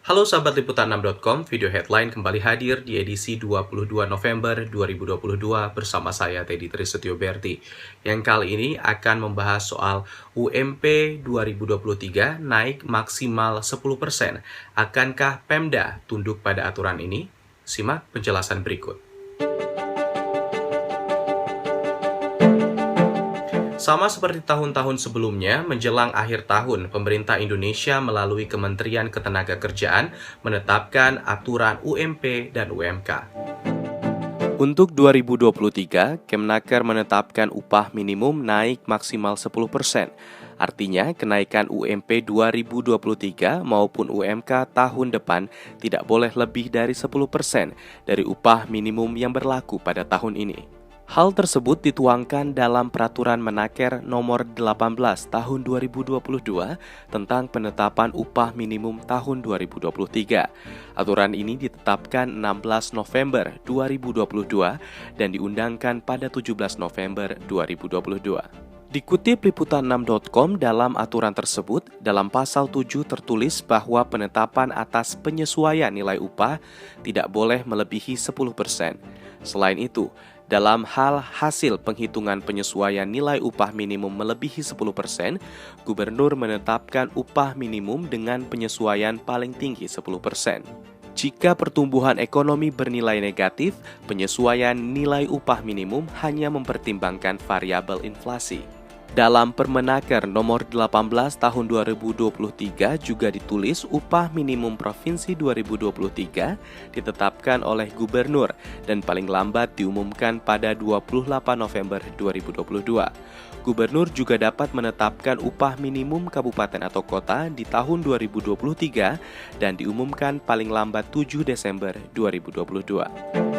Halo sahabat liputan6.com, video headline kembali hadir di edisi 22 November 2022 bersama saya Teddy Trisetyo Berti, yang kali ini akan membahas soal UMP 2023 naik maksimal 10%. Akankah Pemda tunduk pada aturan ini? Simak penjelasan berikut. Sama seperti tahun-tahun sebelumnya, menjelang akhir tahun, pemerintah Indonesia melalui Kementerian Ketenagakerjaan menetapkan aturan UMP dan UMK. Untuk 2023, Kemnaker menetapkan upah minimum naik maksimal 10%. Artinya, kenaikan UMP 2023 maupun UMK tahun depan tidak boleh lebih dari 10% dari upah minimum yang berlaku pada tahun ini. Hal tersebut dituangkan dalam Peraturan Menaker Nomor 18 Tahun 2022 tentang penetapan upah minimum tahun 2023. Aturan ini ditetapkan 16 November 2022 dan diundangkan pada 17 November 2022. Dikutip liputan6.com, dalam aturan tersebut, dalam pasal 7 tertulis bahwa penetapan atas penyesuaian nilai upah tidak boleh melebihi 10%. Selain itu, dalam hal hasil penghitungan penyesuaian nilai upah minimum melebihi 10%, Gubernur menetapkan upah minimum dengan penyesuaian paling tinggi 10%. Jika pertumbuhan ekonomi bernilai negatif, penyesuaian nilai upah minimum hanya mempertimbangkan variabel inflasi. Dalam Permenaker Nomor 18 Tahun 2023 juga ditulis upah minimum provinsi 2023 ditetapkan oleh Gubernur dan paling lambat diumumkan pada 28 November 2022. Gubernur juga dapat menetapkan upah minimum kabupaten atau kota di tahun 2023 dan diumumkan paling lambat 7 Desember 2022.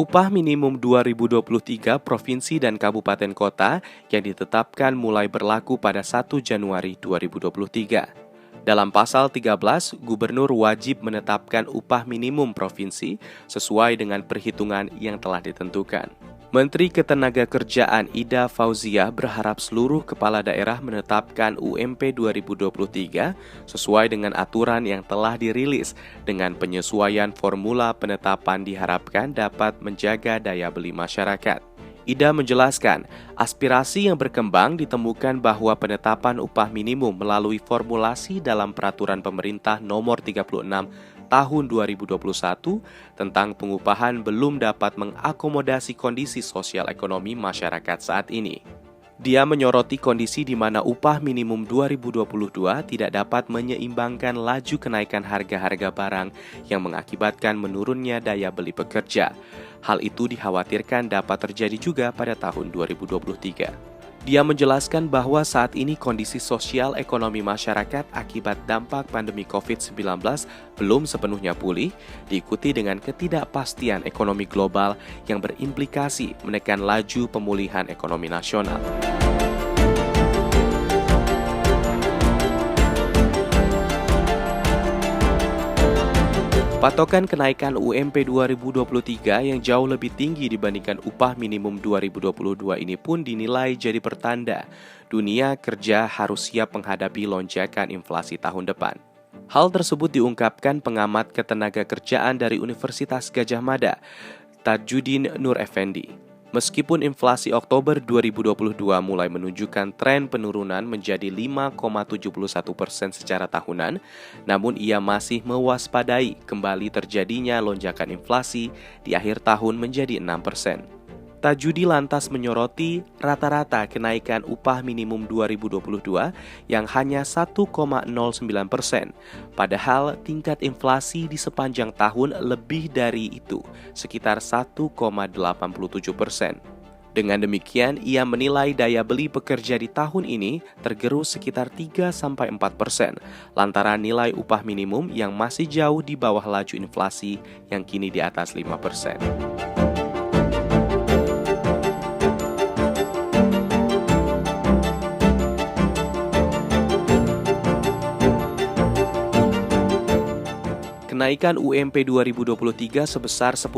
Upah minimum 2023 provinsi dan kabupaten kota yang ditetapkan mulai berlaku pada 1 Januari 2023. Dalam pasal 13, Gubernur wajib menetapkan upah minimum provinsi sesuai dengan perhitungan yang telah ditentukan. Menteri Ketenagakerjaan Ida Fauzia berharap seluruh kepala daerah menetapkan UMP 2023 sesuai dengan aturan yang telah dirilis. Dengan penyesuaian formula penetapan diharapkan dapat menjaga daya beli masyarakat. Ida menjelaskan, aspirasi yang berkembang ditemukan bahwa penetapan upah minimum melalui formulasi dalam Peraturan Pemerintah Nomor 36 Tahun 2021 tentang pengupahan belum dapat mengakomodasi kondisi sosial ekonomi masyarakat saat ini. Dia menyoroti kondisi di mana upah minimum 2022 tidak dapat menyeimbangkan laju kenaikan harga-harga barang yang mengakibatkan menurunnya daya beli pekerja. Hal itu dikhawatirkan dapat terjadi juga pada tahun 2023. Dia menjelaskan bahwa saat ini kondisi sosial ekonomi masyarakat akibat dampak pandemi COVID-19 belum sepenuhnya pulih, diikuti dengan ketidakpastian ekonomi global yang berimplikasi menekan laju pemulihan ekonomi nasional. Patokan kenaikan UMP 2023 yang jauh lebih tinggi dibandingkan upah minimum 2022 ini pun dinilai jadi pertanda dunia kerja harus siap menghadapi lonjakan inflasi tahun depan. Hal tersebut diungkapkan pengamat ketenagakerjaan dari Universitas Gadjah Mada, Tajudin Nur Effendi. Meskipun inflasi Oktober 2022 mulai menunjukkan tren penurunan menjadi 5,71% secara tahunan, namun ia masih mewaspadai kembali terjadinya lonjakan inflasi di akhir tahun menjadi 6%. Tajudi lantas menyoroti rata-rata kenaikan upah minimum 2022 yang hanya 1,09%, padahal tingkat inflasi di sepanjang tahun lebih dari itu, sekitar 1,87%. Dengan demikian, ia menilai daya beli pekerja di tahun ini tergerus sekitar 3-4%, lantaran nilai upah minimum yang masih jauh di bawah laju inflasi yang kini di atas 5%. Kenaikan UMP 2023 sebesar 10%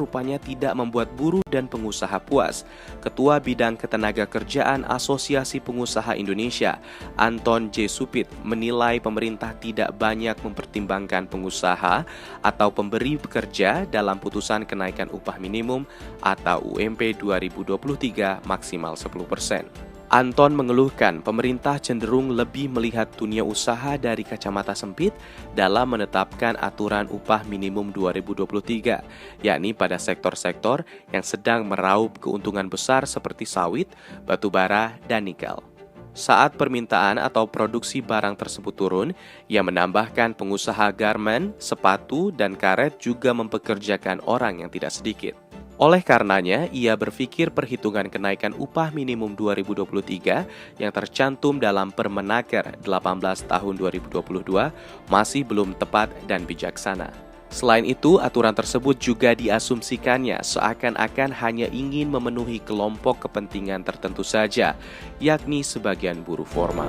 rupanya tidak membuat buruh dan pengusaha puas. Ketua Bidang Ketenagakerjaan Asosiasi Pengusaha Indonesia, Anton J. Supit, menilai pemerintah tidak banyak mempertimbangkan pengusaha atau pemberi pekerja dalam putusan kenaikan upah minimum atau UMP 2023 maksimal 10%. Anton mengeluhkan pemerintah cenderung lebih melihat dunia usaha dari kacamata sempit dalam menetapkan aturan upah minimum 2023, yakni pada sektor-sektor yang sedang meraup keuntungan besar seperti sawit, batu bara, dan nikel. Saat permintaan atau produksi barang tersebut turun, ia menambahkan pengusaha garmen, sepatu, dan karet juga mempekerjakan orang yang tidak sedikit. Oleh karenanya, ia berpikir perhitungan kenaikan upah minimum 2023 yang tercantum dalam Permenaker 18 tahun 2022 masih belum tepat dan bijaksana. Selain itu, aturan tersebut juga diasumsikannya seakan-akan hanya ingin memenuhi kelompok kepentingan tertentu saja, yakni sebagian buruh formal.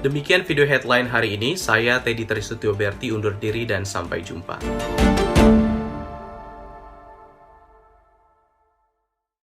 Demikian video headline hari ini, saya Teddy Trisutyo Berti undur diri dan sampai jumpa.